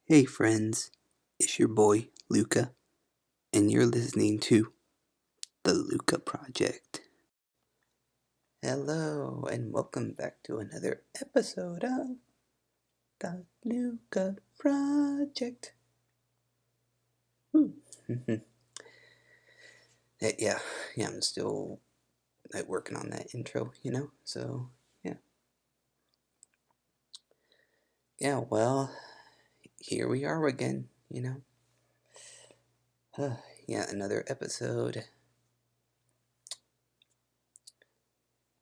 Hey friends, it's your boy Luca, and you're listening to the LUCA Project. Hello, and welcome back to another episode of the LUCA Project. Woo. yeah, I'm still working on that intro, so yeah. Well, here we are again. Yeah, another episode.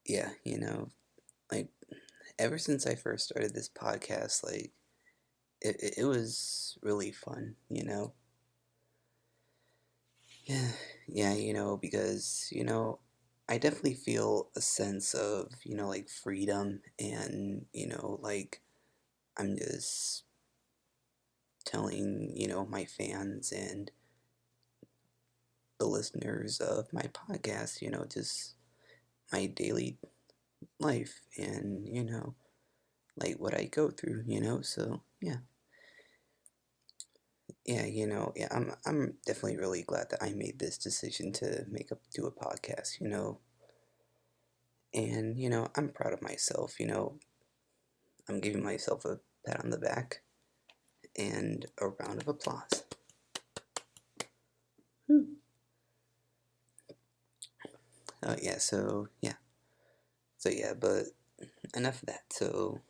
Yeah, like ever since I first started this podcast, it was really fun. Yeah, yeah, because, I definitely feel a sense of, freedom and, I'm just telling, my fans and the listeners of my podcast, just my daily life and, what I go through. So yeah. Yeah, I'm definitely really glad that I made this decision to do a podcast. And I'm proud of myself. I'm giving myself a pat on the back and a round of applause. Whew. Yeah, but enough of that. So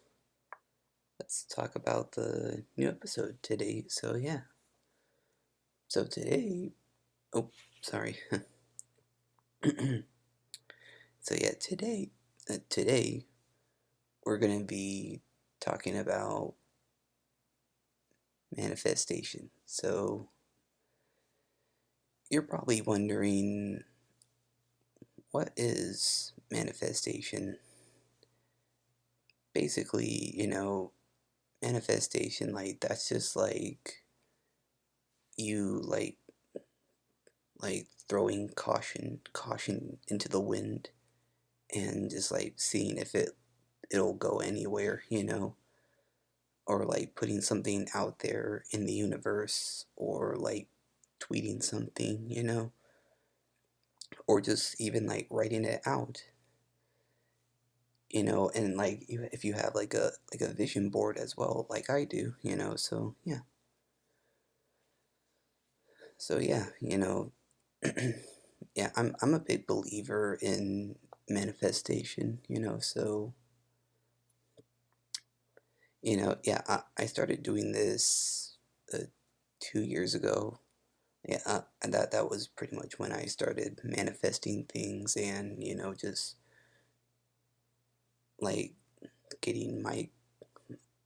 let's talk about the new episode today. So yeah. So today, oh, sorry. So yeah, today we're going to be talking about manifestation. So you're probably wondering, what is manifestation? Basically, manifestation, that's just you throwing caution into the wind and just seeing if it'll go anywhere. Or putting something out there in the universe, or tweeting something. Or just even writing it out. And if you have like a vision board as well, like I do. So yeah. So yeah. Yeah, I'm a big believer in manifestation. So yeah, I started doing this 2 years ago. Yeah, and that was pretty much when I started manifesting things, and just like getting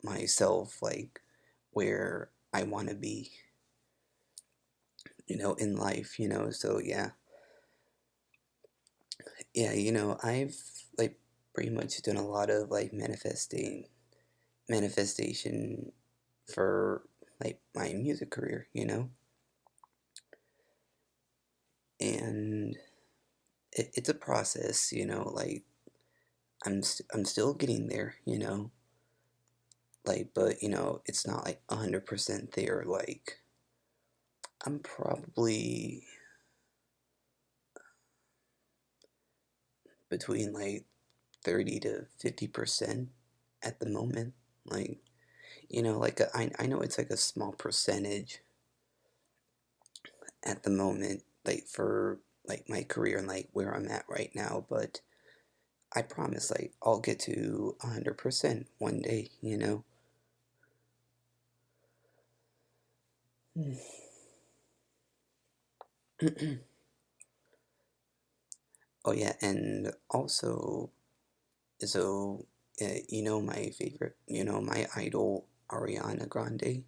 myself where I want to be, in life. So yeah, I've pretty much done a lot of manifestation for my music career. And it's a process. I'm still getting there. But it's not 100% there. I'm probably between 30 to 50% at the moment. Like, I know it's a small percentage at the moment, for my career and where I'm at right now, but I promise I'll get to 100% one day. Oh yeah, and also, so my idol Ariana Grande.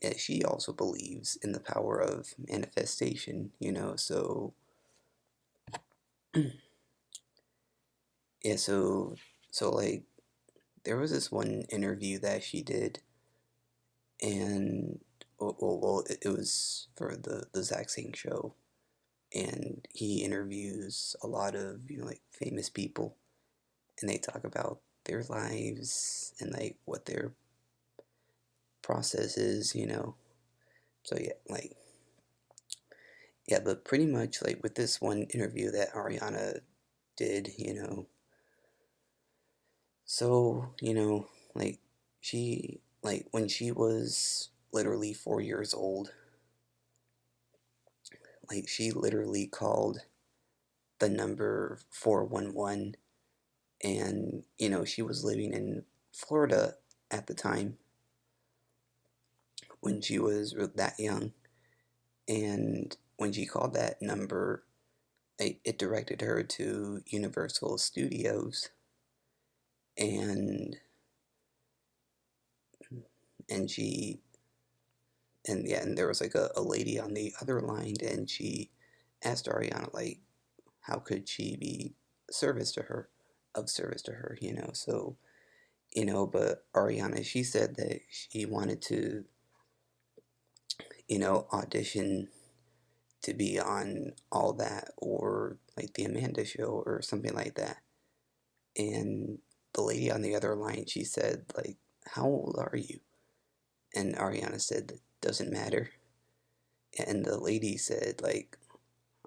Yeah, she also believes in the power of manifestation. So yeah, so there was this one interview that she did, and it was for the Zach Sang show, and he interviews a lot of famous people, and they talk about their lives and what their process is, So yeah, yeah, but pretty much like with this one interview that Ariana did, so, like she like when she was literally 4 years old, like she literally called the number 411, and she was living in Florida at the time when she was that young, and when she called that number, it directed her to Universal Studios, and and she and yeah, and there was like a lady on the other line, and she asked Ariana like how could she be service to her of service to her, so but Ariana, she said that she wanted to audition to be on All That or like the Amanda Show or something like that. And the lady on the other line, she said like, how old are you? And Ariana said that doesn't matter. And the lady said like,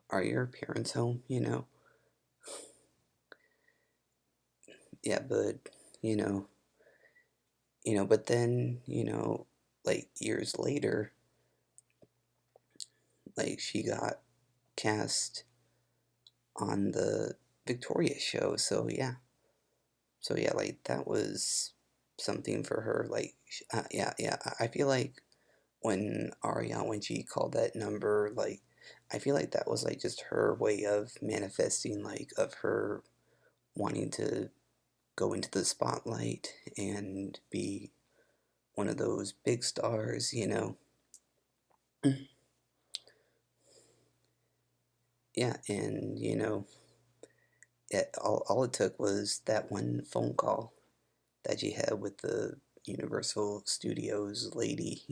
are your parents home? Yeah, but you know but then like years later, like she got cast on the Victoria show. So yeah, like that was something for her. Like, yeah, yeah. I feel like when Ariana, when she called that number, like, I feel like that was like just her way of manifesting, like, of her wanting to go into the spotlight and be one of those big stars. Yeah, and all it took was that one phone call that she had with the Universal Studios lady,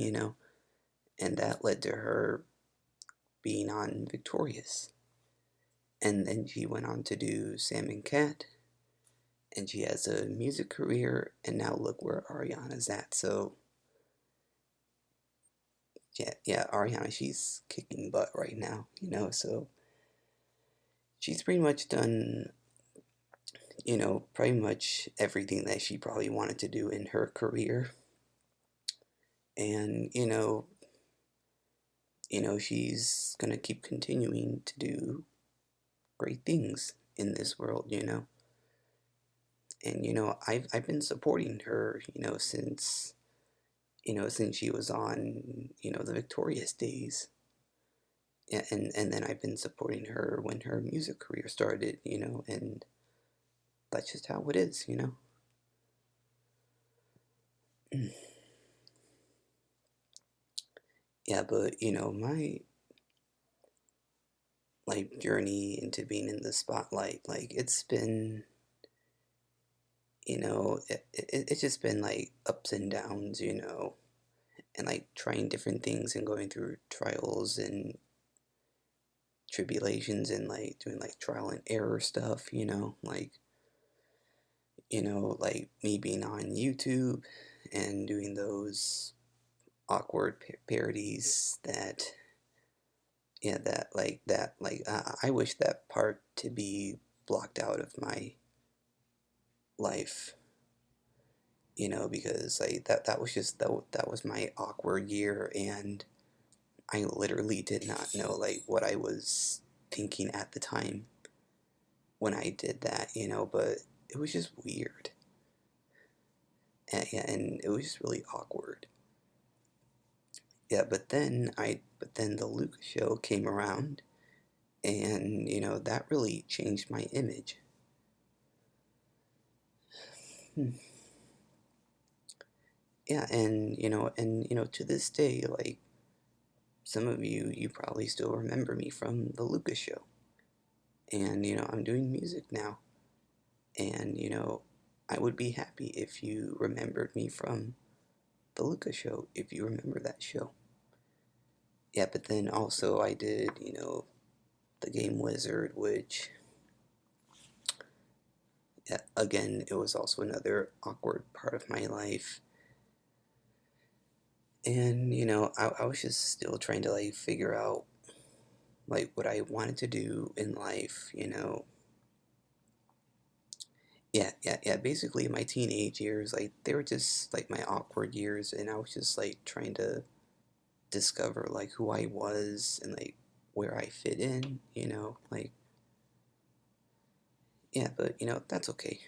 and that led to her being on Victorious. And then she went on to do Sam and Cat, and she has a music career, and now look where Ariana's at. So, yeah, yeah, Ariana, she's kicking butt right now, so she's pretty much done, pretty much everything that she probably wanted to do in her career. And, she's gonna keep continuing to do great things in this world, And I've been supporting her, since she was on, the Victorious days. Yeah, and then I've been supporting her when her music career started, and that's just how it is. Yeah, but my like journey into being in the spotlight, like it's been, it's just been like ups and downs, and like trying different things and going through trials and tribulations and like doing like trial and error stuff, like me being on YouTube and doing those awkward parodies that, yeah, I wish that part to be blocked out of my life, because like that was just that was my awkward year, and I literally did not know like what I was thinking at the time when I did that, but it was just weird. And it was just really awkward. Yeah, but then the LUCA show came around, and that really changed my image. Hmm. Yeah, and to this day, like some of you probably still remember me from the LUCA show, and I'm doing music now, and I would be happy if you remembered me from the LUCA show, if you remember that show. Yeah, but then also I did, the Game Wizard, which, yeah, again, it was also another awkward part of my life. And I was just still trying to like figure out like what I wanted to do in life. Yeah. Basically, my teenage years, like they were just like my awkward years, and I was just like trying to discover like who I was and like where I fit in. Like yeah, but that's okay.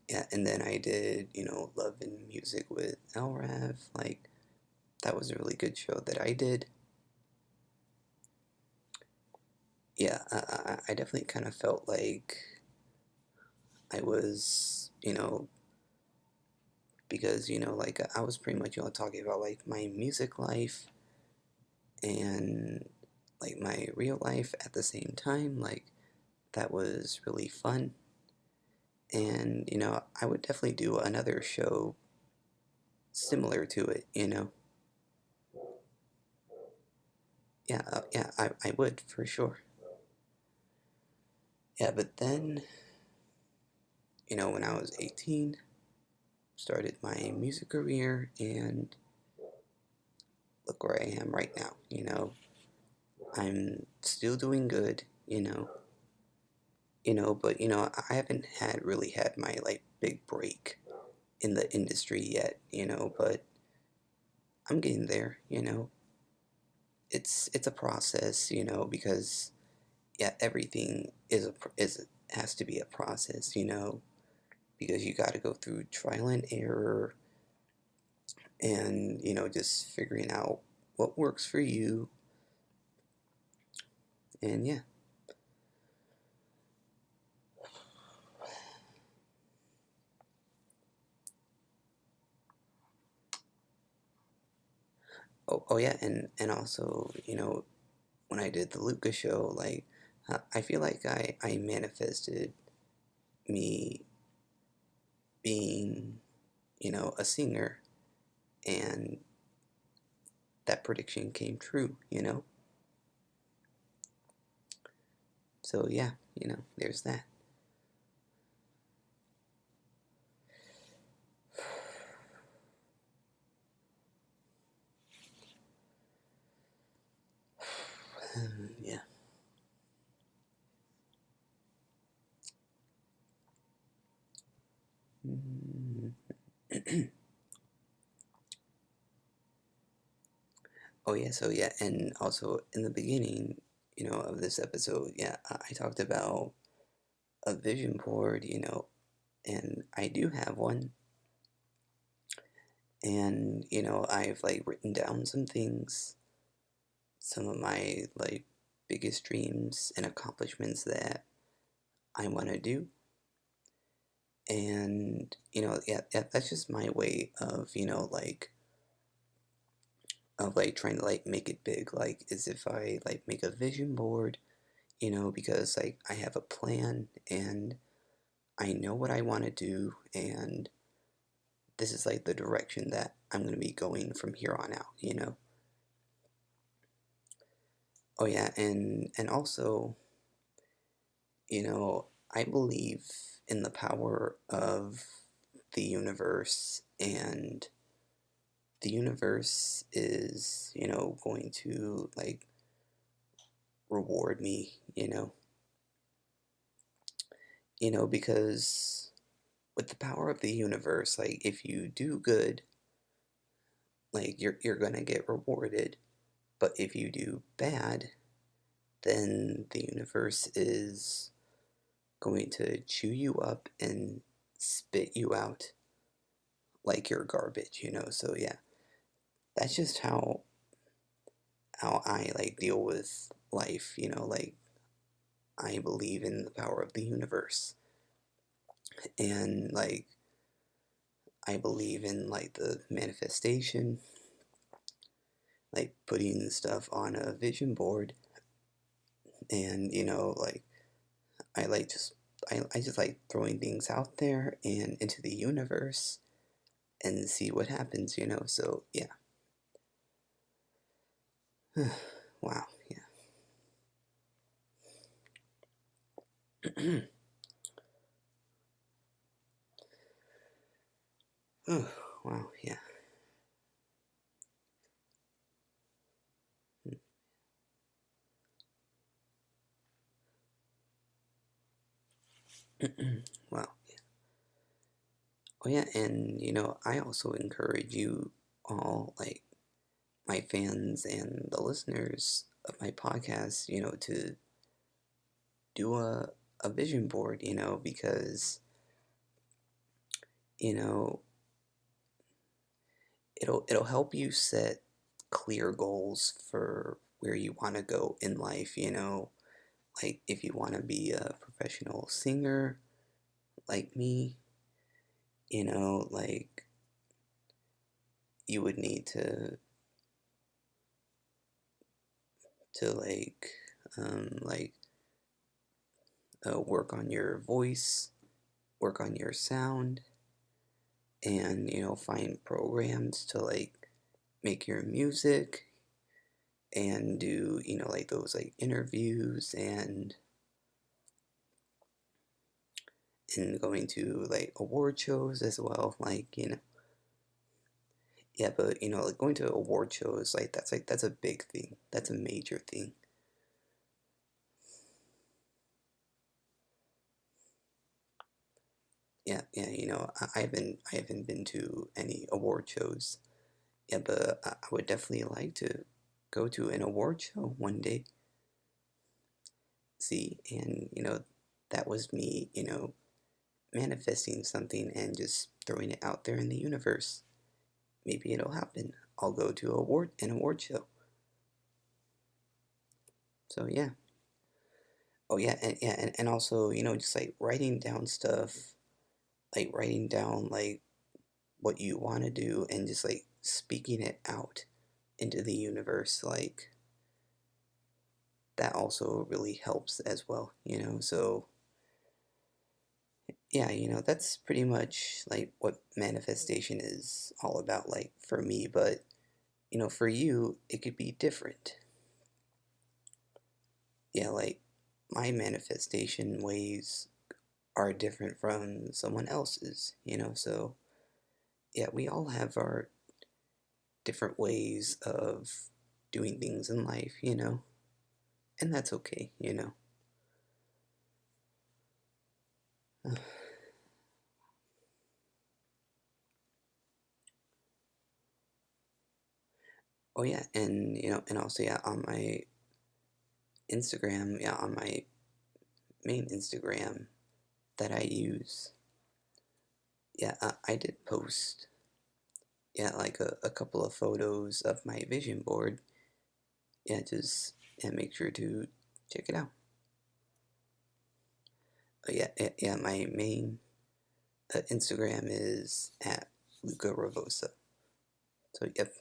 Yeah, and then I did Love and Music with LRAV. Like that was a really good show that I did. Yeah, I definitely kind of felt like I was, because like I was pretty much talking about like my music life and like my real life at the same time. Like that was really fun, and I would definitely do another show similar to it. Yeah, yeah, I would for sure. Yeah, but then when I was 18, started my music career, and look where I am right now. I'm still doing good. But I haven't had my like big break in the industry yet. But I'm getting there. It's a process, because yeah, everything is has to be a process, because you got to go through trial and error, and just figuring out what works for you, and yeah. Oh yeah, and also when I did the LUCA show, like I feel like I manifested me being a singer, and that prediction came true. So yeah, there's that. Yeah. Mm. Oh yeah, so yeah, and also in the beginning of this episode, yeah, I talked about a vision board, and I do have one, and I've like written down some things, some of my like biggest dreams and accomplishments that I want to do, and yeah, that's just my way of trying to like make it big, like as if I like make a vision board, because like I have a plan, and I know what I want to do, and this is like the direction that I'm going to be going from here on out. Oh yeah, and also I believe in the power of the universe, and the universe is going to like reward me, because with the power of the universe, like if you do good, like you're gonna get rewarded. But if you do bad, then the universe is going to chew you up and spit you out like you're garbage. So yeah, that's just how I like deal with life. Like I believe in the power of the universe, and like I believe in like the manifestation, like putting stuff on a vision board, and like I like just I just like throwing things out there and into the universe and see what happens. So yeah. Wow, yeah. Oh, wow, yeah. Wow. Oh yeah, and I also encourage you all, like my fans and the listeners of my podcast, to do a vision board, because you know it'll help you set clear goals for where you want to go in life, like if you want to be a professional singer like me, like you would need to like work on your voice, work on your sound, and find programs to like make your music and do like those like interviews and going to like award shows as well, like yeah, but like going to award shows, like that's a big thing, that's a major thing. Yeah, yeah, I haven't been to any award shows. Yeah, but I would definitely like to go to an award show one day. See, and that was me, manifesting something and just throwing it out there in the universe. Maybe it'll happen. I'll go to an award show. So yeah. Oh yeah, and also, just like writing down stuff, like writing down like what you want to do and just like speaking it out into the universe, like that also really helps as well, So yeah, that's pretty much like what manifestation is all about, like for me, but for you, it could be different. Yeah, like my manifestation ways are different from someone else's, So yeah, we all have our different ways of doing things in life, And that's okay. Oh yeah, and and also yeah, on my Instagram, yeah, on my main Instagram that I use, yeah, I did post, yeah, like a couple of photos of my vision board. Yeah, just yeah, make sure to check it out. Yeah, yeah, yeah, my main Instagram is at Luca Ravosa. So yep,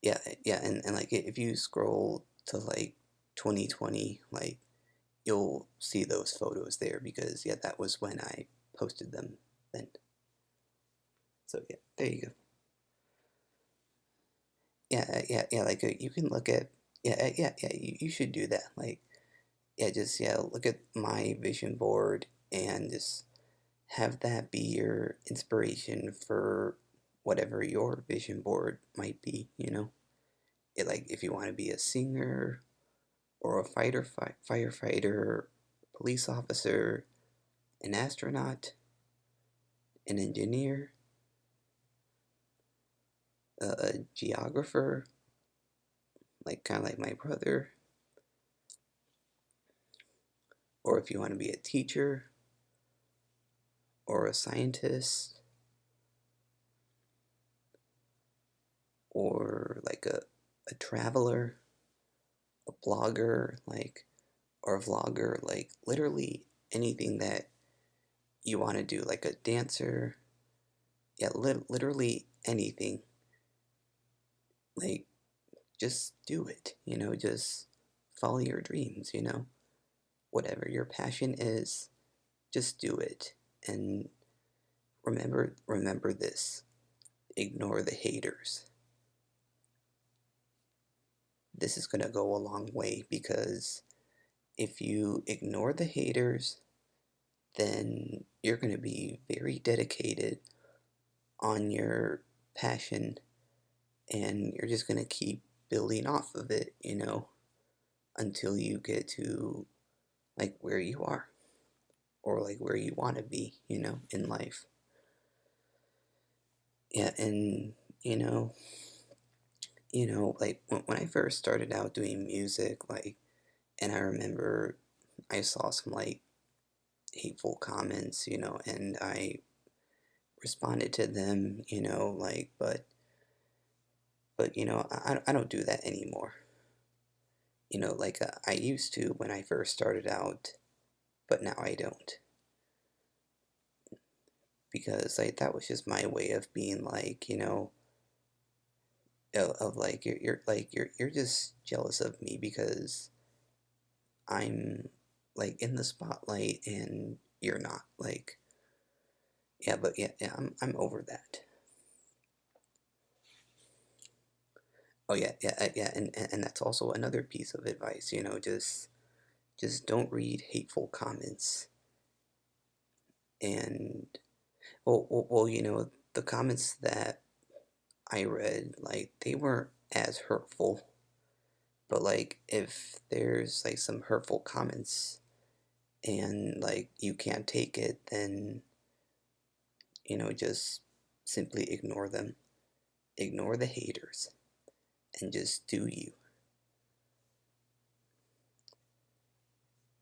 yeah, yeah, and like if you scroll to like 2020, like you'll see those photos there because yeah, that was when I posted them then. So yeah, there you go. Yeah, yeah, yeah. Like you can look at yeah, yeah, yeah. You should do that. Like yeah, just yeah, look at my vision board and just have that be your inspiration for whatever your vision board might be. Like if you want to be a singer or a firefighter, police officer, an astronaut, an engineer, a geographer, like kind of like my brother, or if you want to be a teacher or a scientist or like a traveler, a blogger, like or a vlogger, like literally anything that you want to do, like a dancer, yeah, literally anything, like just do it, just follow your dreams, whatever your passion is, just do it. And remember this, ignore the haters. This is going to go a long way because if you ignore the haters, then you're going to be very dedicated on your passion, and you're just gonna keep building off of it, until you get to like where you are, or like where you want to be, in life. Yeah, and you know, like when I first started out doing music, like, and I remember I saw some like hateful comments, and I responded to them, like, but I don't do that anymore. Like I used to when I first started out, but now I don't, because like that was just my way of being like, of like you're just jealous of me because I'm like in the spotlight and you're not, like, yeah. But yeah, I'm over that. Oh yeah, yeah, and that's also another piece of advice, just don't read hateful comments. And well, the comments that I read, like, they weren't as hurtful, but like if there's like some hurtful comments and like you can't take it, then just simply ignore them. Ignore the haters and just do you.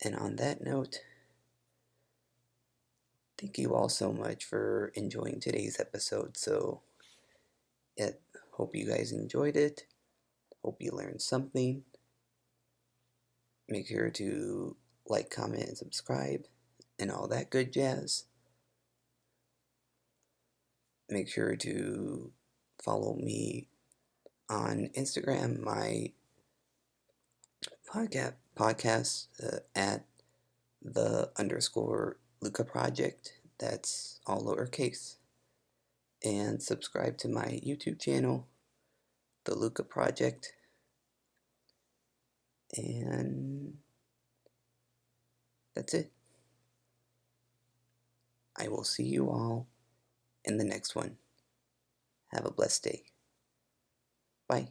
And on that note, thank you all so much for enjoying today's episode. So, yeah, hope you guys enjoyed it. Hope you learned something. Make sure to like, comment, and subscribe, and all that good jazz. Make sure to follow me on Instagram, my podcast at the underscore LUCA project. That's all lowercase. And subscribe to my YouTube channel, the LUCA project. And that's it. I will see you all in the next one. Have a blessed day. Bye.